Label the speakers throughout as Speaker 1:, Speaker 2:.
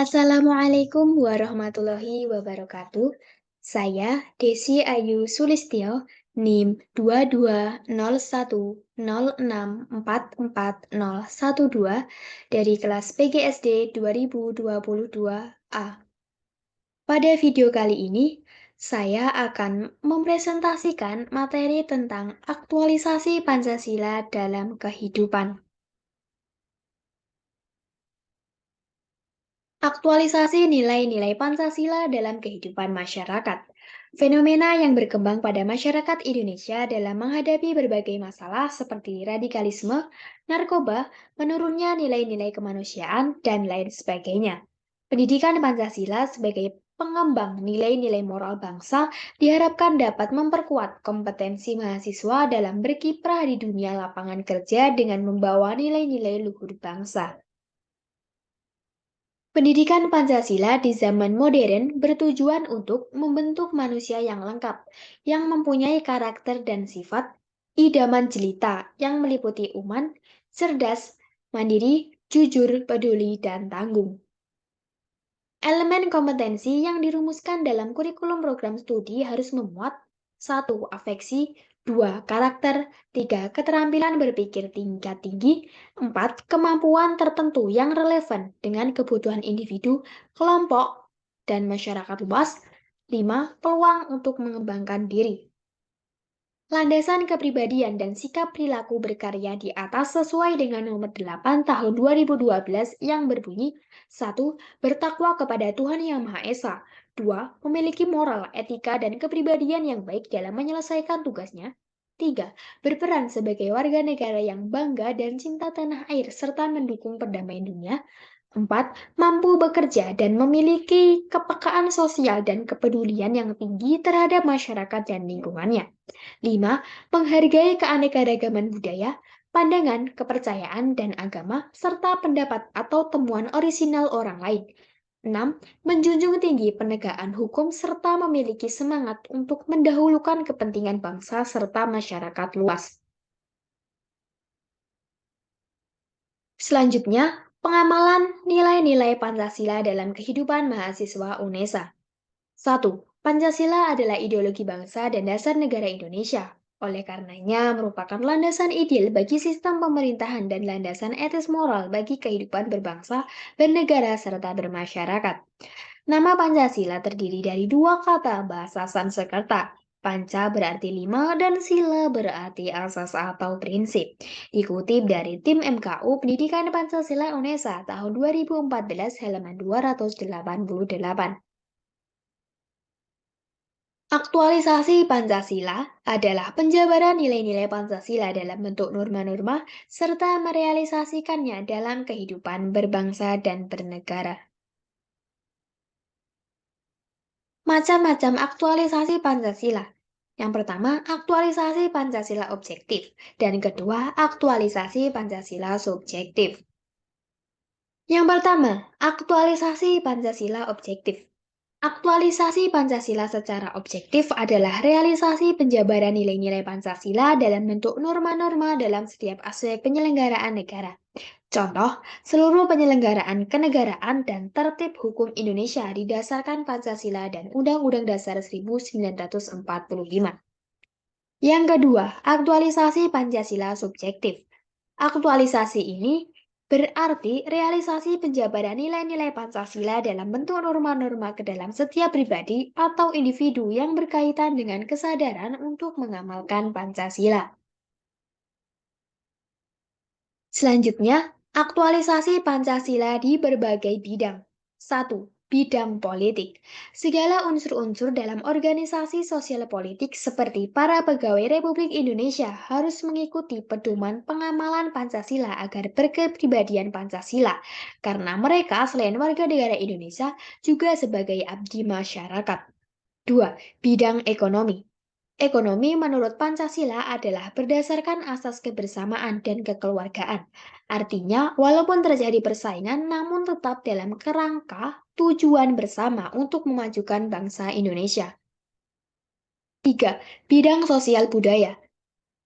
Speaker 1: Assalamualaikum warahmatullahi wabarakatuh. Saya Desi Ayu Sulistyo, NIM 2201064412 dari kelas PGSD 2022A. Pada video kali ini, saya akan mempresentasikan materi tentang aktualisasi Pancasila dalam kehidupan. Aktualisasi nilai-nilai Pancasila dalam kehidupan masyarakat. Fenomena yang berkembang pada masyarakat Indonesia dalam menghadapi berbagai masalah seperti radikalisme, narkoba, menurunnya nilai-nilai kemanusiaan, dan lain sebagainya. Pendidikan Pancasila sebagai pengembang nilai-nilai moral bangsa diharapkan dapat memperkuat kompetensi mahasiswa dalam berkiprah di dunia lapangan kerja dengan membawa nilai-nilai luhur bangsa. Pendidikan Pancasila di zaman modern bertujuan untuk membentuk manusia yang lengkap, yang mempunyai karakter dan sifat idaman jelita yang meliputi uman, cerdas, mandiri, jujur, peduli, dan tanggung. Elemen kompetensi yang dirumuskan dalam kurikulum program studi harus memuat 1. Afeksi, 2. Karakter, 3. Keterampilan berpikir tingkat tinggi, 4. Kemampuan tertentu yang relevan dengan kebutuhan individu, kelompok, dan masyarakat luas, 5. Peluang untuk mengembangkan diri. Landasan kepribadian dan sikap perilaku berkarya di atas sesuai dengan nomor 8 tahun 2012 yang berbunyi 1. Bertakwa kepada Tuhan Yang Maha Esa. 2. Memiliki moral, etika, dan kepribadian yang baik dalam menyelesaikan tugasnya. 3. Berperan sebagai warga negara yang bangga dan cinta tanah air serta mendukung perdamaian dunia. 4. Mampu bekerja dan memiliki kepekaan sosial dan kepedulian yang tinggi terhadap masyarakat dan lingkungannya. 5. Menghargai keanekaragaman budaya, pandangan, kepercayaan, dan agama, serta pendapat atau temuan orisinal orang lain. 6. Menjunjung tinggi penegakan hukum serta memiliki semangat untuk mendahulukan kepentingan bangsa serta masyarakat luas. Selanjutnya, pengamalan nilai-nilai Pancasila dalam kehidupan mahasiswa UNESA. 1. Pancasila adalah ideologi bangsa dan dasar negara Indonesia. Oleh karenanya, merupakan landasan ideal bagi sistem pemerintahan dan landasan etis moral bagi kehidupan berbangsa, bernegara, serta bermasyarakat. Nama Pancasila terdiri dari dua kata bahasa Sanskerta. Panca berarti lima dan sila berarti asas atau prinsip. Dikutip dari tim MKU Pendidikan Pancasila UNESA tahun 2014 halaman 288. Aktualisasi Pancasila adalah penjabaran nilai-nilai Pancasila dalam bentuk norma-norma serta merealisasikannya dalam kehidupan berbangsa dan bernegara. Macam-macam aktualisasi Pancasila. Yang pertama, aktualisasi Pancasila objektif, dan kedua, aktualisasi Pancasila subjektif. Yang pertama, aktualisasi Pancasila objektif. Aktualisasi Pancasila secara objektif adalah realisasi penjabaran nilai-nilai Pancasila dalam bentuk norma-norma dalam setiap aspek penyelenggaraan negara. Contoh, seluruh penyelenggaraan kenegaraan dan tertib hukum Indonesia didasarkan Pancasila dan Undang-Undang Dasar 1945. Yang kedua, aktualisasi Pancasila subjektif. Aktualisasi ini berarti realisasi penjabaran nilai-nilai Pancasila dalam bentuk norma-norma ke dalam setiap pribadi atau individu yang berkaitan dengan kesadaran untuk mengamalkan Pancasila. Selanjutnya, aktualisasi Pancasila di berbagai bidang. 1. Bidang politik. Segala unsur-unsur dalam organisasi sosial politik seperti para pegawai Republik Indonesia harus mengikuti pedoman pengamalan Pancasila agar berkepribadian Pancasila, karena mereka selain warga negara Indonesia juga sebagai abdi masyarakat. 2. Bidang ekonomi. Ekonomi menurut Pancasila adalah berdasarkan asas kebersamaan dan kekeluargaan. Artinya, walaupun terjadi persaingan, namun tetap dalam kerangka tujuan bersama untuk memajukan bangsa Indonesia. 3. Bidang sosial budaya.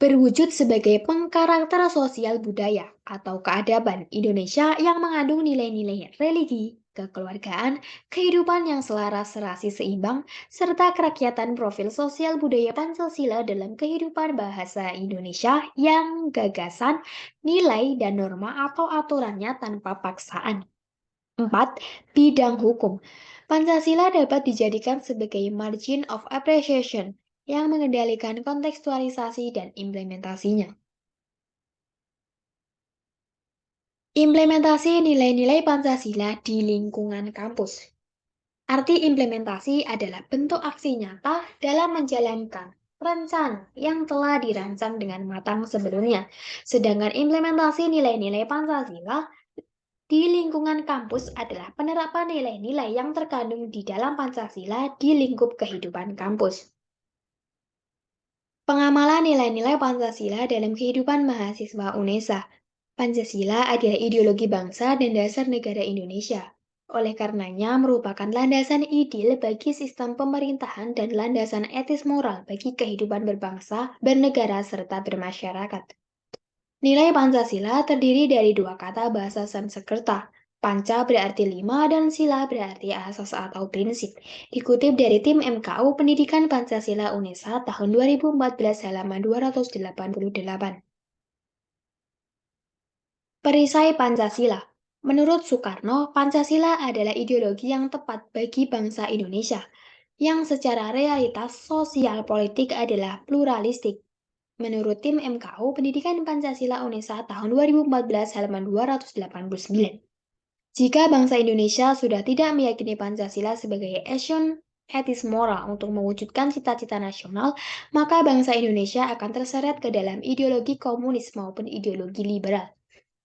Speaker 1: Berwujud sebagai pengkarakter sosial budaya atau keadaban Indonesia yang mengandung nilai-nilai religi, kekeluargaan, kehidupan yang selaras serasi seimbang, serta kerakyatan profil sosial budaya Pancasila dalam kehidupan bahasa Indonesia yang gagasan, nilai, dan norma atau aturannya tanpa paksaan. 4. Bidang hukum. Pancasila dapat dijadikan sebagai margin of appreciation yang mengendalikan kontekstualisasi dan implementasinya. Implementasi nilai-nilai Pancasila di lingkungan kampus. Arti implementasi adalah bentuk aksi nyata dalam menjalankan rencana yang telah dirancang dengan matang sebelumnya. Sedangkan implementasi nilai-nilai Pancasila di lingkungan kampus adalah penerapan nilai-nilai yang terkandung di dalam Pancasila di lingkup kehidupan kampus. Pengamalan nilai-nilai Pancasila dalam kehidupan mahasiswa UNESA. Pancasila adalah ideologi bangsa dan dasar negara Indonesia. Oleh karenanya, merupakan landasan ideal bagi sistem pemerintahan dan landasan etis moral bagi kehidupan berbangsa, bernegara, serta bermasyarakat. Nilai Pancasila terdiri dari dua kata bahasa Sanskerta. Panca berarti lima dan sila berarti asas atau prinsip. Dikutip dari tim MKU Pendidikan Pancasila UNESA tahun 2014 halaman 288. Perisai Pancasila. Menurut Soekarno, Pancasila adalah ideologi yang tepat bagi bangsa Indonesia, yang secara realitas sosial politik adalah pluralistik. Menurut tim MKU Pendidikan Pancasila UNESA tahun 2014 halaman 289. Jika bangsa Indonesia sudah tidak meyakini Pancasila sebagai action etis moral untuk mewujudkan cita-cita nasional, maka bangsa Indonesia akan terseret ke dalam ideologi komunis maupun ideologi liberal.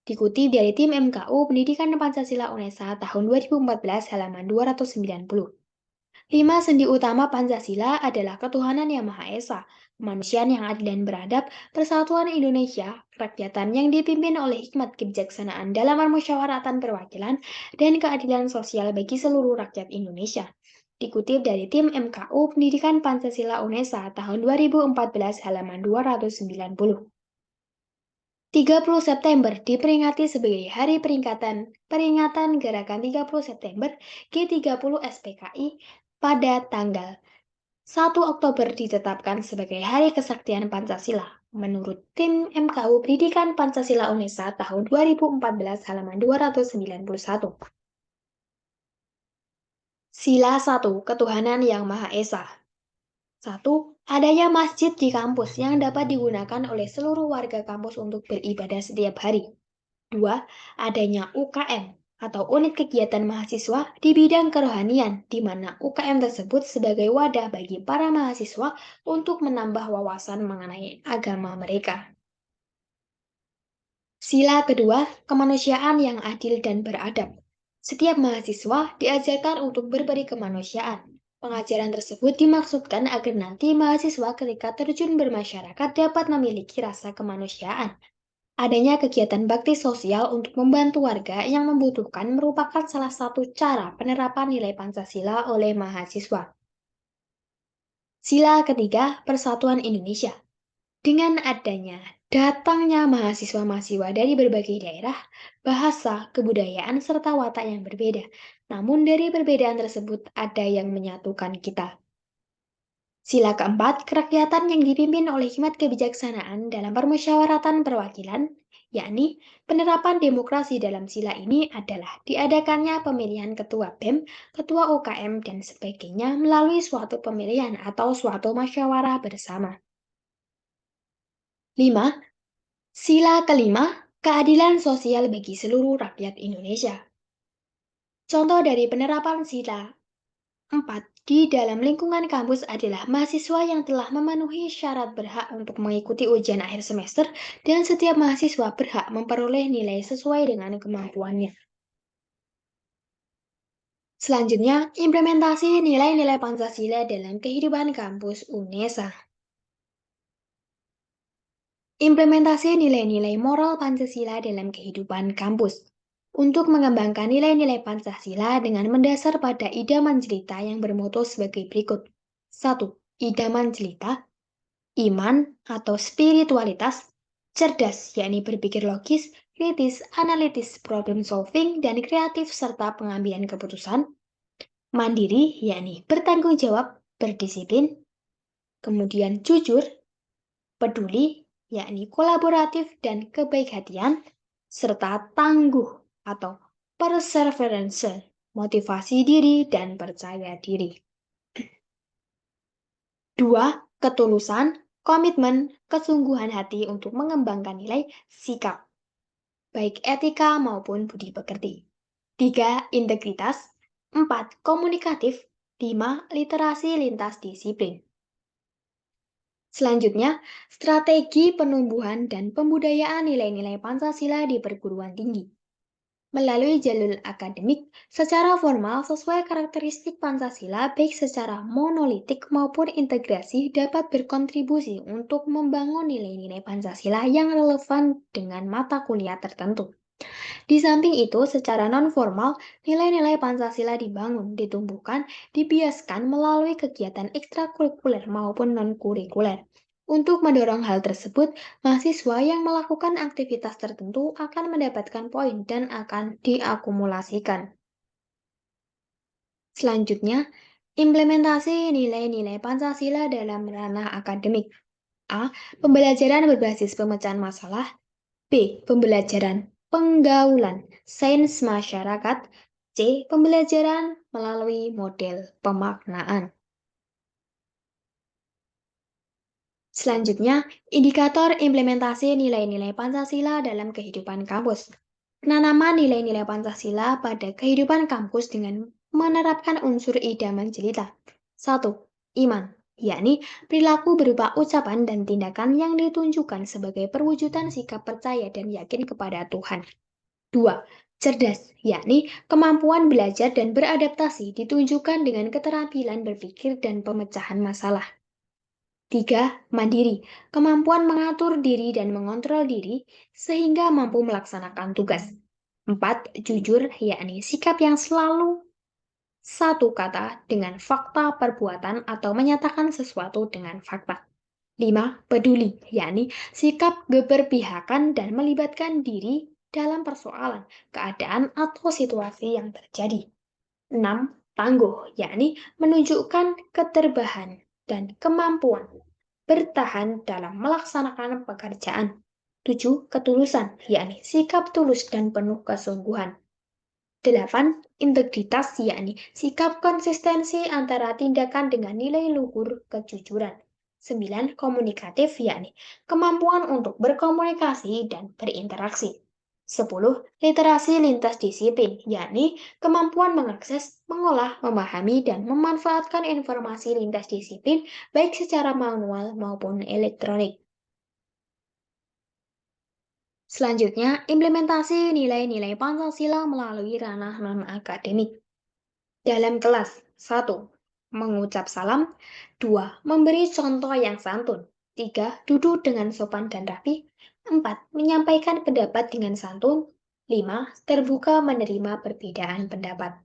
Speaker 1: Dikutip dari tim MKU Pendidikan Pancasila UNESA tahun 2014 halaman 290. 5 sendi utama Pancasila adalah ketuhanan yang Maha Esa, kemanusiaan yang adil dan beradab, persatuan Indonesia, kerakyatan yang dipimpin oleh hikmat kebijaksanaan dalam permusyawaratan perwakilan, dan keadilan sosial bagi seluruh rakyat Indonesia. Dikutip dari tim MKU Pendidikan Pancasila UNESA tahun 2014 halaman 290. 30 September diperingati sebagai Hari Peringatan Gerakan 30 September G30 SPKI pada tanggal 1 Oktober ditetapkan sebagai Hari Kesaktian Pancasila. Menurut tim MKU Pendidikan Pancasila UNESA tahun 2014 halaman 291. Sila 1. Ketuhanan yang Maha Esa. 1. Adanya masjid di kampus yang dapat digunakan oleh seluruh warga kampus untuk beribadah setiap hari. 2. Adanya UKM atau unit kegiatan mahasiswa di bidang kerohanian, di mana UKM tersebut sebagai wadah bagi para mahasiswa untuk menambah wawasan mengenai agama mereka. Sila kedua, kemanusiaan yang adil dan beradab. Setiap mahasiswa diajarkan untuk berberi kemanusiaan. Pengajaran tersebut dimaksudkan agar nanti mahasiswa ketika terjun bermasyarakat dapat memiliki rasa kemanusiaan. Adanya kegiatan bakti sosial untuk membantu warga yang membutuhkan merupakan salah satu cara penerapan nilai Pancasila oleh mahasiswa. Sila ketiga, Persatuan Indonesia. Dengan adanya datangnya mahasiswa-mahasiswa dari berbagai daerah, bahasa, kebudayaan, serta watak yang berbeda. Namun dari perbedaan tersebut ada yang menyatukan kita. Sila keempat, kerakyatan yang dipimpin oleh hikmat kebijaksanaan dalam permusyawaratan perwakilan, yakni penerapan demokrasi dalam sila ini adalah diadakannya pemilihan ketua BEM, ketua UKM, dan sebagainya melalui suatu pemilihan atau suatu musyawarah bersama. 5. Sila kelima, keadilan sosial bagi seluruh rakyat Indonesia. Contoh dari penerapan sila 4. Di dalam lingkungan kampus adalah mahasiswa yang telah memenuhi syarat berhak untuk mengikuti ujian akhir semester dan setiap mahasiswa berhak memperoleh nilai sesuai dengan kemampuannya. Selanjutnya, implementasi nilai-nilai Pancasila dalam kehidupan kampus UNESA. Implementasi nilai-nilai moral Pancasila dalam kehidupan kampus. Untuk mengembangkan nilai-nilai Pancasila dengan mendasar pada idaman jelita yang bermutu sebagai berikut. 1. Idaman jelita, iman atau spiritualitas, cerdas yakni berpikir logis, kritis, analitis, problem solving, dan kreatif serta pengambilan keputusan. Mandiri, yakni bertanggung jawab, berdisiplin. Kemudian jujur, peduli, yakni kolaboratif dan kebaik-hatian, serta tangguh atau perseverance, motivasi diri dan percaya diri. 2. Ketulusan, komitmen, kesungguhan hati untuk mengembangkan nilai sikap, baik etika maupun budi pekerti. 3. Integritas. 4. Komunikatif. 5. Literasi lintas disiplin. Selanjutnya, strategi penumbuhan dan pembudayaan nilai-nilai Pancasila di perguruan tinggi. Melalui jalur akademik, secara formal sesuai karakteristik Pancasila baik secara monolitik maupun integrasi dapat berkontribusi untuk membangun nilai-nilai Pancasila yang relevan dengan mata kuliah tertentu. Di samping itu, secara non-formal, nilai-nilai Pancasila dibangun, ditumbuhkan, dibiaskan melalui kegiatan ekstrakurikuler maupun non-kurikuler. Untuk mendorong hal tersebut, mahasiswa yang melakukan aktivitas tertentu akan mendapatkan poin dan akan diakumulasikan. Selanjutnya, implementasi nilai-nilai Pancasila dalam ranah akademik. A. Pembelajaran berbasis pemecahan masalah. B. Pembelajaran penggaulan sains masyarakat. C. Pembelajaran melalui model pemaknaan. Selanjutnya, indikator implementasi nilai-nilai Pancasila dalam kehidupan kampus. Penanaman nilai-nilai Pancasila pada kehidupan kampus dengan menerapkan unsur idaman jelita. 1. Iman, yakni perilaku berupa ucapan dan tindakan yang ditunjukkan sebagai perwujudan sikap percaya dan yakin kepada Tuhan. 2. Cerdas, yakni kemampuan belajar dan beradaptasi ditunjukkan dengan keterampilan berpikir dan pemecahan masalah. 3. Mandiri, kemampuan mengatur diri dan mengontrol diri sehingga mampu melaksanakan tugas. 4. Jujur, yakni sikap yang selalu satu kata dengan fakta perbuatan atau menyatakan sesuatu dengan fakta. 5. Peduli, yakni sikap keberpihakan dan melibatkan diri dalam persoalan, keadaan, atau situasi yang terjadi. 6. Tangguh, yakni menunjukkan keterbahan dan kemampuan bertahan dalam melaksanakan pekerjaan. 7. Ketulusan, yakni sikap tulus dan penuh kesungguhan. 8. Integritas, yakni sikap konsistensi antara tindakan dengan nilai luhur kejujuran. 9. Komunikatif, yakni kemampuan untuk berkomunikasi dan berinteraksi. 10. Literasi lintas disiplin, yakni kemampuan mengakses, mengolah, memahami, dan memanfaatkan informasi lintas disiplin baik secara manual maupun elektronik. Selanjutnya, implementasi nilai-nilai Pancasila melalui ranah non-akademik. Dalam kelas, 1. Mengucap salam. 2. Memberi contoh yang santun. 3. Duduk dengan sopan dan rapi. 4. Menyampaikan pendapat dengan santun. 5. Terbuka menerima perbedaan pendapat.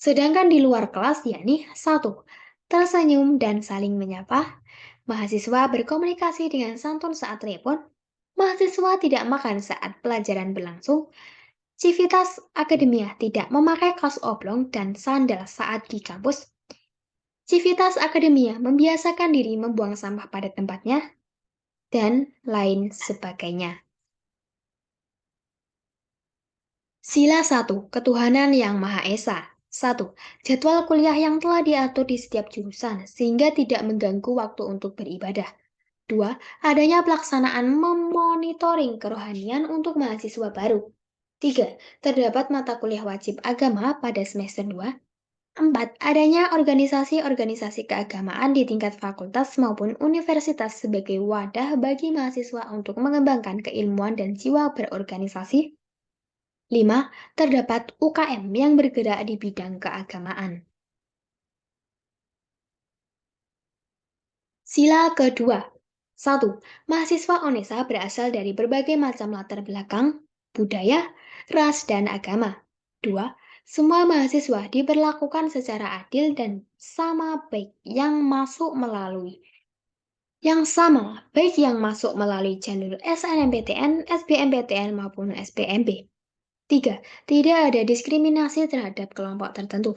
Speaker 1: Sedangkan di luar kelas, yakni 1. Tersenyum dan saling menyapa. Mahasiswa berkomunikasi dengan santun saat telepon. Mahasiswa tidak makan saat pelajaran berlangsung. Civitas Akademia tidak memakai kaos oblong dan sandal saat di kampus. Civitas Akademia membiasakan diri membuang sampah pada tempatnya, dan lain sebagainya. Sila 1. Ketuhanan yang Maha Esa. 1. Jadwal kuliah yang telah diatur di setiap jurusan sehingga tidak mengganggu waktu untuk beribadah. 2. Adanya pelaksanaan memonitoring kerohanian untuk mahasiswa baru. 3. Terdapat mata kuliah wajib agama pada semester 2. 4. Adanya organisasi-organisasi keagamaan di tingkat fakultas maupun universitas sebagai wadah bagi mahasiswa untuk mengembangkan keilmuan dan jiwa berorganisasi. 5. Terdapat UKM yang bergerak di bidang keagamaan. Sila kedua. 1. Mahasiswa UNESA berasal dari berbagai macam latar belakang, budaya, ras, dan agama. 2. Semua mahasiswa diperlakukan secara adil dan sama baik yang masuk melalui Yang sama, baik yang masuk melalui jalur SNMPTN, SBMPTN maupun SPMB. 3. Tidak ada diskriminasi terhadap kelompok tertentu.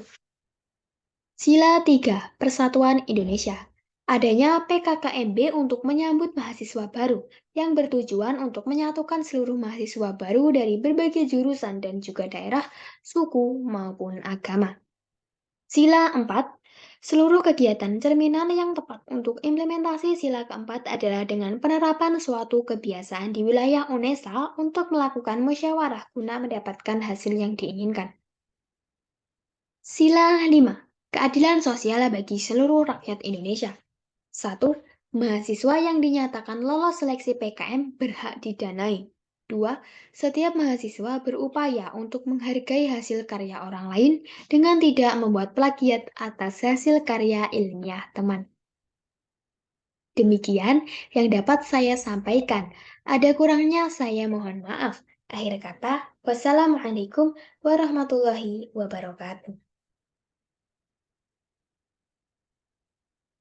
Speaker 1: Sila 3. Persatuan Indonesia. Adanya PKKMB untuk menyambut mahasiswa baru yang bertujuan untuk menyatukan seluruh mahasiswa baru dari berbagai jurusan dan juga daerah, suku, maupun agama. Sila 4. Seluruh kegiatan cerminan yang tepat untuk implementasi sila keempat adalah dengan penerapan suatu kebiasaan di wilayah UNESA untuk melakukan musyawarah guna mendapatkan hasil yang diinginkan. Sila 5. Keadilan sosial bagi seluruh rakyat Indonesia. 1. Mahasiswa yang dinyatakan lolos seleksi PKM berhak didanai. 2. Setiap mahasiswa berupaya untuk menghargai hasil karya orang lain dengan tidak membuat plagiat atas hasil karya ilmiah teman. Demikian yang dapat saya sampaikan. Ada kurangnya saya mohon maaf. Akhir kata, wassalamualaikum warahmatullahi wabarakatuh.